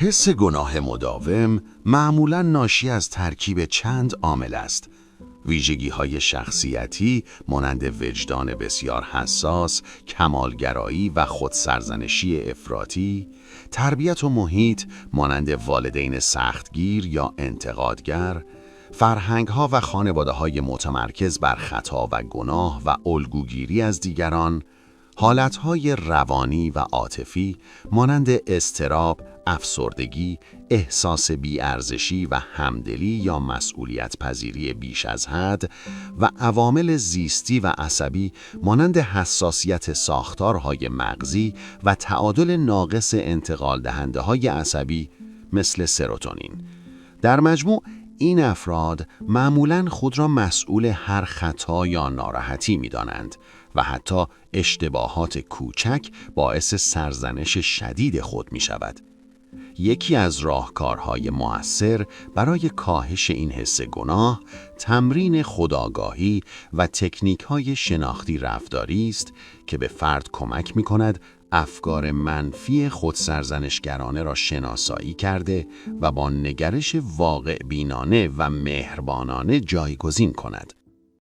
حس گناه مداوم معمولاً ناشی از ترکیب چند عامل است. ویژگی‌های شخصیتی مانند وجدان بسیار حساس، کمالگرایی و خودسرزنشی افراطی، تربیت و محیط مانند والدین سختگیر یا انتقادگر، فرهنگ‌ها و خانواده‌های متمرکز بر خطا و گناه و الگوگیری از دیگران، حالتهای روانی و عاطفی مانند اضطراب، افسردگی، احساس بی‌ارزشی و همدلی یا مسئولیت پذیری بیش از حد و عوامل زیستی و عصبی مانند حساسیت ساختارهای مغزی و تعادل ناقص انتقال دهنده های عصبی مثل سروتونین. در مجموع این افراد معمولاً خود را مسئول هر خطا یا ناراحتی می‌دانند و حتی اشتباهات کوچک باعث سرزنش شدید خود می‌شود. یکی از راهکارهای مؤثر برای کاهش این حس گناه، تمرین خودآگاهی و تکنیک‌های شناختی رفتاری است که به فرد کمک می‌کند افکار منفی خودسرزنشگرانه را شناسایی کرده و با نگرش واقع بینانه و مهربانانه جایگزین کند.